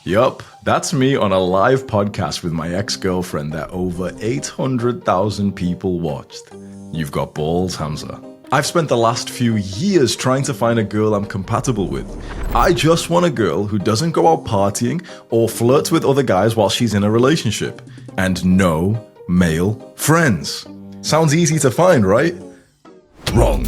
Yup, that's me on a live podcast with my ex-girlfriend that over 800,000 people watched. You've got balls, Hamza. I've spent the last few years trying to find a girl I'm compatible with. I just want a girl who doesn't go out partying or flirts with other guys while she's in a relationship. And no male friends. Sounds easy to find, right? Wrong.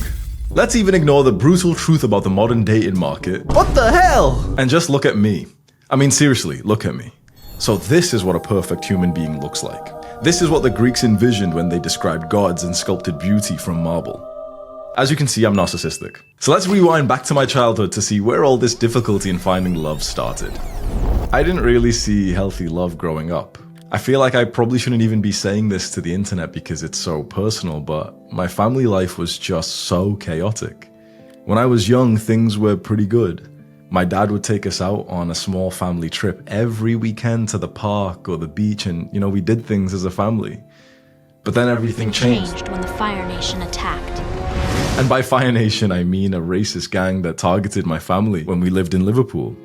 Let's even ignore the brutal truth about the modern dating market. What the hell? And just look at me. I mean, seriously, look at me. So this is what a perfect human being looks like. This is what the Greeks envisioned when they described gods and sculpted beauty from marble. As you can see, I'm narcissistic. So let's rewind back to my childhood to see where all this difficulty in finding love started. I didn't really see healthy love growing up. I feel like I probably shouldn't even be saying this to the internet because it's so personal, but my family life was just so chaotic. When I was young, things were pretty good. My dad would take us out on a small family trip every weekend to the park or the beach, and we did things as a family. But then everything changed when the Fire Nation attacked. And by Fire Nation, I mean a racist gang that targeted my family when we lived in Liverpool.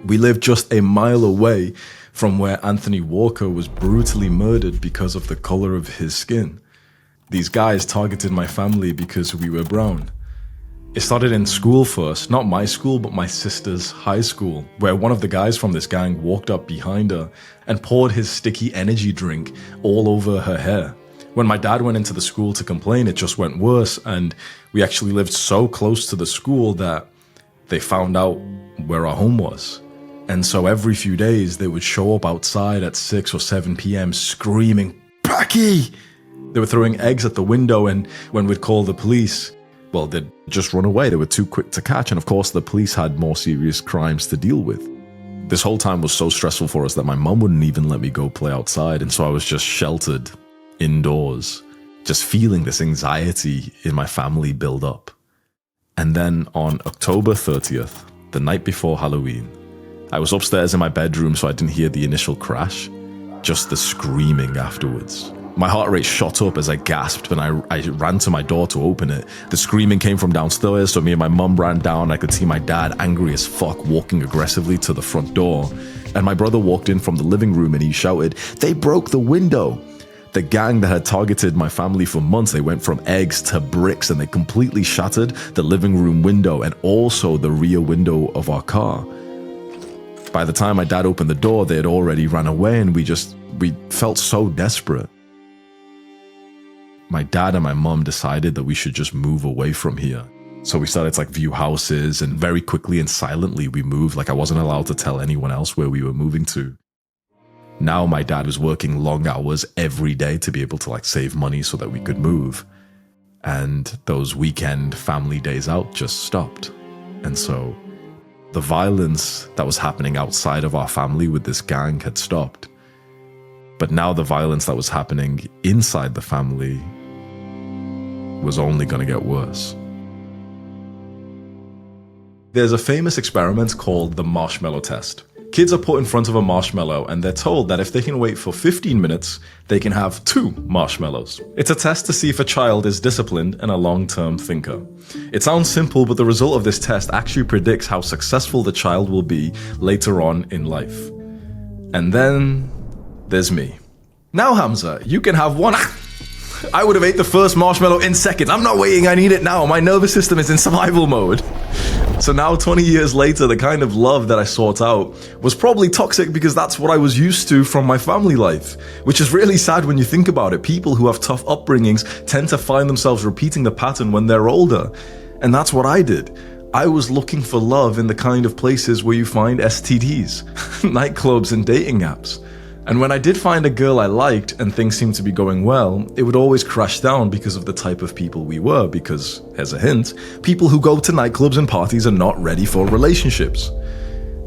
We lived just a mile away from where Anthony Walker was brutally murdered because of the color of his skin. These guys targeted my family because we were brown. It started in school first, not my school, but my sister's high school, where one of the guys from this gang walked up behind her and poured his sticky energy drink all over her hair. When my dad went into the school to complain, it just went worse, and we actually lived so close to the school that they found out where our home was. And so every few days, they would show up outside at 6 or 7 p.m. screaming, "Packy!" They were throwing eggs at the window, and when we'd call the police, well, they'd just run away. They were too quick to catch, and of course, the police had more serious crimes to deal with. This whole time was so stressful for us that my mum wouldn't even let me go play outside, and so I was just sheltered indoors, just feeling this anxiety in my family build up. And then on October 30th, the night before Halloween, I was upstairs in my bedroom, so I didn't hear the initial crash, just the screaming afterwards. My heart rate shot up as I gasped, and I ran to my door to open it. The screaming came from downstairs, so me and my mum ran down. I could see my dad, angry as fuck, walking aggressively to the front door. And my brother walked in from the living room and he shouted, "They broke the window!" The gang that had targeted my family for months, they went from eggs to bricks, and they completely shattered the living room window and also the rear window of our car. By the time my dad opened the door, they had already ran away, and we felt so desperate. My dad and my mom decided that we should just move away from here. So we started to view houses, and very quickly and silently we moved. I wasn't allowed to tell anyone else where we were moving to. Now my dad was working long hours every day to be able to save money so that we could move. And those weekend family days out just stopped. And so the violence that was happening outside of our family with this gang had stopped. But now the violence that was happening inside the family was only going to get worse. There's a famous experiment called the marshmallow test. Kids are put in front of a marshmallow and they're told that if they can wait for 15 minutes, they can have 2 marshmallows. It's a test to see if a child is disciplined and a long-term thinker. It sounds simple, but the result of this test actually predicts how successful the child will be later on in life. And then there's me. Now, Hamza, you can have 1. I would have ate the first marshmallow in seconds. I'm not waiting, I need it now. My nervous system is in survival mode. So now, 20 years later, the kind of love that I sought out was probably toxic because that's what I was used to from my family life, which is really sad when you think about it. People who have tough upbringings tend to find themselves repeating the pattern when they're older. And that's what I did. I was looking for love in the kind of places where you find STDs, nightclubs and dating apps. And when I did find a girl I liked and things seemed to be going well, it would always crash down because of the type of people we were, because, here's a hint, people who go to nightclubs and parties are not ready for relationships.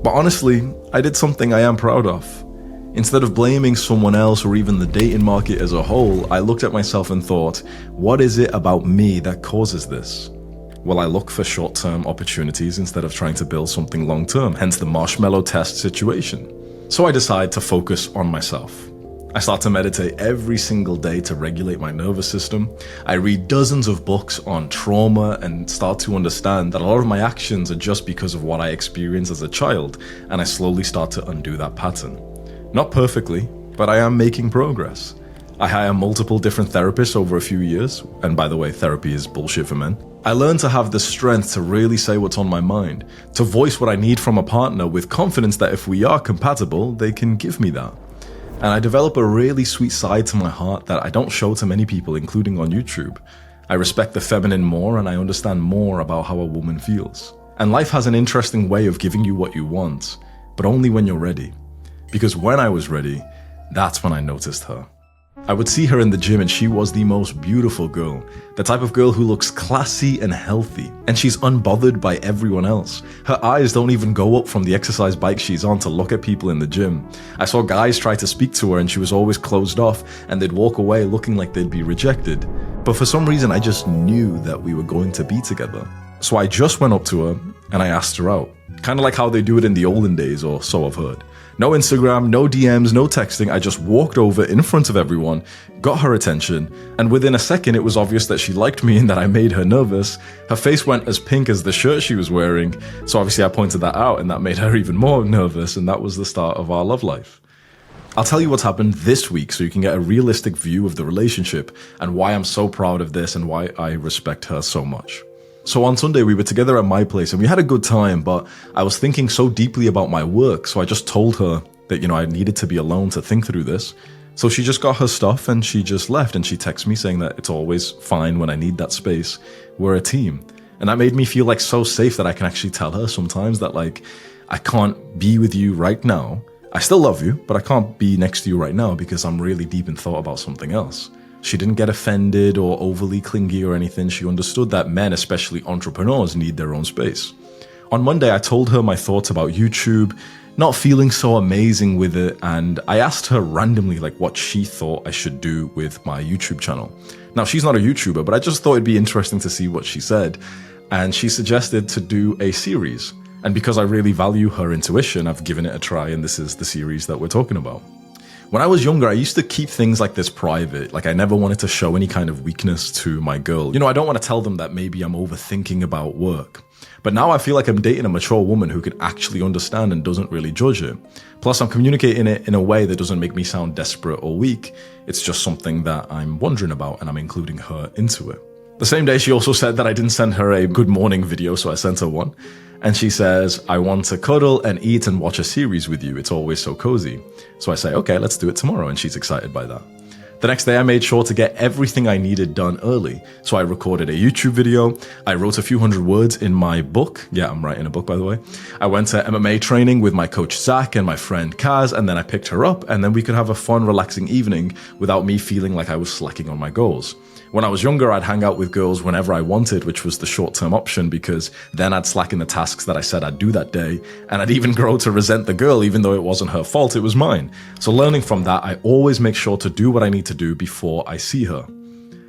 But honestly, I did something I am proud of. Instead of blaming someone else or even the dating market as a whole, I looked at myself and thought, what is it about me that causes this? Well, I look for short-term opportunities instead of trying to build something long-term, hence the marshmallow test situation. So I decided to focus on myself. I start to meditate every single day to regulate my nervous system. I read dozens of books on trauma and start to understand that a lot of my actions are just because of what I experienced as a child, and I slowly start to undo that pattern. Not perfectly, but I am making progress. I hire multiple different therapists over a few years, and by the way, therapy is bullshit for men. I learned to have the strength to really say what's on my mind, to voice what I need from a partner with confidence that if we are compatible, they can give me that. And I develop a really sweet side to my heart that I don't show to many people, including on YouTube. I respect the feminine more, and I understand more about how a woman feels. And life has an interesting way of giving you what you want, but only when you're ready. Because when I was ready, that's when I noticed her. I would see her in the gym and she was the most beautiful girl, the type of girl who looks classy and healthy, and she's unbothered by everyone else. Her eyes don't even go up from the exercise bike she's on to look at people in the gym. I saw guys try to speak to her and she was always closed off, and they'd walk away looking like they'd be rejected. But for some reason I just knew that we were going to be together. So I just went up to her and I asked her out. Kind of like how they do it in the olden days, or so I've heard. No Instagram, no DMs, no texting. I just walked over in front of everyone, got her attention, and within a second it was obvious that she liked me and that I made her nervous. Her face went as pink as the shirt she was wearing, so obviously I pointed that out and that made her even more nervous, and that was the start of our love life. I'll tell you what's happened this week so you can get a realistic view of the relationship and why I'm so proud of this and why I respect her so much. So on Sunday, we were together at my place and we had a good time, but I was thinking so deeply about my work, so I just told her that, I needed to be alone to think through this. So she just got her stuff and she just left, and she texted me saying that it's always fine when I need that space. We're a team. And that made me feel like so safe that I can actually tell her sometimes that I can't be with you right now. I still love you, but I can't be next to you right now because I'm really deep in thought about something else. She didn't get offended or overly clingy or anything. She understood that men, especially entrepreneurs, need their own space. On Monday, I told her my thoughts about YouTube, not feeling so amazing with it, and I asked her randomly what she thought I should do with my YouTube channel. Now, she's not a YouTuber, but I just thought it'd be interesting to see what she said, and she suggested to do a series. And because I really value her intuition, I've given it a try, and this is the series that we're talking about. When I was younger, I used to keep things like this private. I never wanted to show any kind of weakness to my girl. I don't want to tell them that maybe I'm overthinking about work. But now I feel like I'm dating a mature woman who can actually understand and doesn't really judge it. Plus, I'm communicating it in a way that doesn't make me sound desperate or weak. It's just something that I'm wondering about, and I'm including her into it. The same day, she also said that I didn't send her a good morning video, so I sent her one. And she says, I want to cuddle and eat and watch a series with you. It's always so cozy. So I say, okay, let's do it tomorrow. And she's excited by that. The next day, I made sure to get everything I needed done early. So I recorded a YouTube video. I wrote a few hundred words in my book. Yeah, I'm writing a book, by the way. I went to MMA training with my coach, Zach, and my friend, Kaz, and then I picked her up, and then we could have a fun, relaxing evening without me feeling like I was slacking on my goals. When I was younger, I'd hang out with girls whenever I wanted, which was the short-term option, because then I'd slacken the tasks that I said I'd do that day, and I'd even grow to resent the girl even though it wasn't her fault, it was mine. So learning from that, I always make sure to do what I need to do before I see her.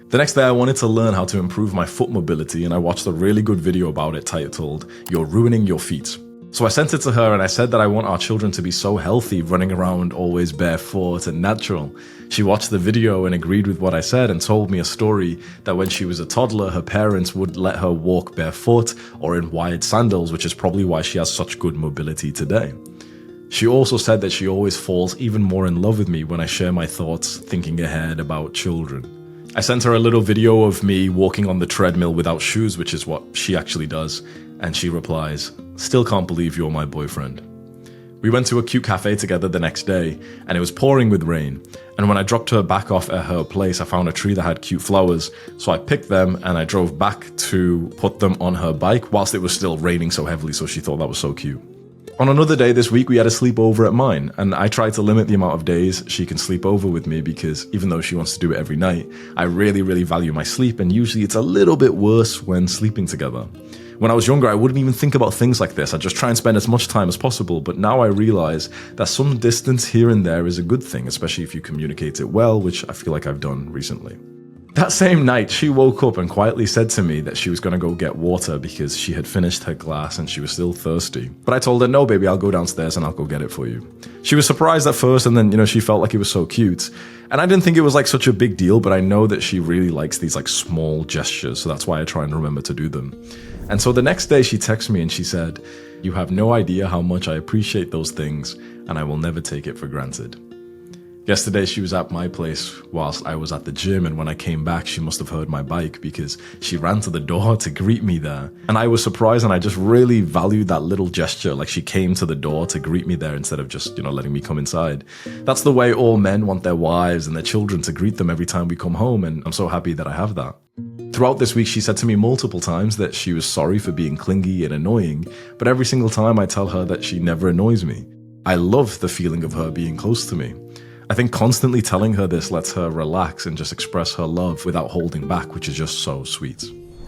The next day, I wanted to learn how to improve my foot mobility, and I watched a really good video about it titled, You're Ruining Your Feet. So I sent it to her and I said that I want our children to be so healthy, running around always barefoot and natural. She watched the video and agreed with what I said and told me a story that when she was a toddler, her parents would let her walk barefoot or in wired sandals, which is probably why she has such good mobility today. She also said that she always falls even more in love with me when I share my thoughts, thinking ahead about children. I sent her a little video of me walking on the treadmill without shoes, which is what she actually does, and she replies, "Still can't believe you're my boyfriend." We went to a cute cafe together the next day, and it was pouring with rain, and when I dropped her back off at her place, I found a tree that had cute flowers, so I picked them and I drove back to put them on her bike whilst it was still raining so heavily, so she thought that was so cute. On another day this week, we had a sleepover at mine, and I tried to limit the amount of days she can sleep over with me because even though she wants to do it every night, I really value my sleep, and usually it's a little bit worse when sleeping together. When I was younger, I wouldn't even think about things like this. I'd just try and spend as much time as possible, but now I realize that some distance here and there is a good thing, especially if you communicate it well, which I feel like I've done recently. That same night, she woke up and quietly said to me that she was going to go get water because she had finished her glass and she was still thirsty. But I told her, no, baby, I'll go downstairs and I'll go get it for you. She was surprised at first, and then, she felt like it was so cute. And I didn't think it was like such a big deal, but I know that she really likes these like small gestures, so that's why I try and remember to do them. And so the next day she texted me and she said, "You have no idea how much I appreciate those things, and I will never take it for granted." Yesterday, she was at my place whilst I was at the gym, and when I came back, she must have heard my bike because she ran to the door to greet me there. And I was surprised, and I just really valued that little gesture, like she came to the door to greet me there instead of just, letting me come inside. That's the way all men want their wives and their children to greet them every time we come home, and I'm so happy that I have that. Throughout this week, she said to me multiple times that she was sorry for being clingy and annoying, but every single time I tell her that she never annoys me. I love the feeling of her being close to me. I think constantly telling her this lets her relax and just express her love without holding back, which is just so sweet.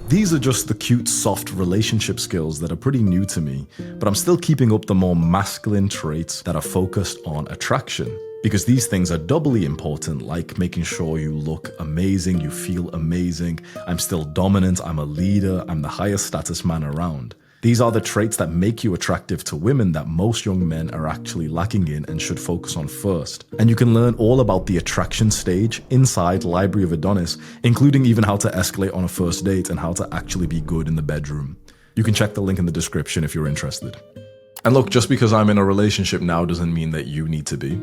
These are just the cute, soft relationship skills that are pretty new to me, but I'm still keeping up the more masculine traits that are focused on attraction. Because these things are doubly important, like making sure you look amazing, you feel amazing, I'm still dominant, I'm a leader, I'm the highest status man around. These are the traits that make you attractive to women that most young men are actually lacking in and should focus on first. And you can learn all about the attraction stage inside Library of Adonis, including even how to escalate on a first date and how to actually be good in the bedroom. You can check the link in the description if you're interested. And look, just because I'm in a relationship now doesn't mean that you need to be.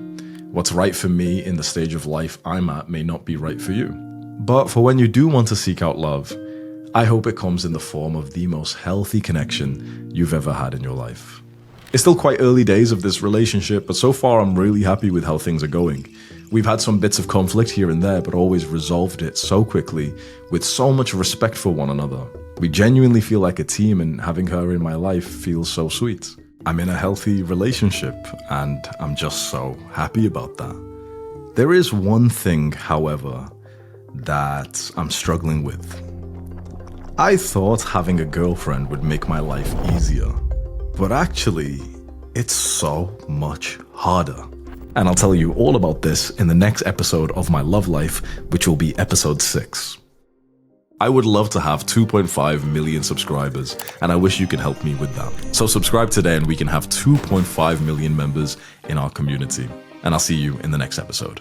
What's right for me in the stage of life I'm at may not be right for you. But for when you do want to seek out love, I hope it comes in the form of the most healthy connection you've ever had in your life. It's still quite early days of this relationship, but so far I'm really happy with how things are going. We've had some bits of conflict here and there, but always resolved it so quickly with so much respect for one another. We genuinely feel like a team, and having her in my life feels so sweet. I'm in a healthy relationship, and I'm just so happy about that. There is one thing, however, that I'm struggling with. I thought having a girlfriend would make my life easier, but actually, it's so much harder. And I'll tell you all about this in the next episode of my love life, which will be episode 6. I would love to have 2.5 million subscribers, and I wish you could help me with that. So subscribe today and we can have 2.5 million members in our community. And I'll see you in the next episode.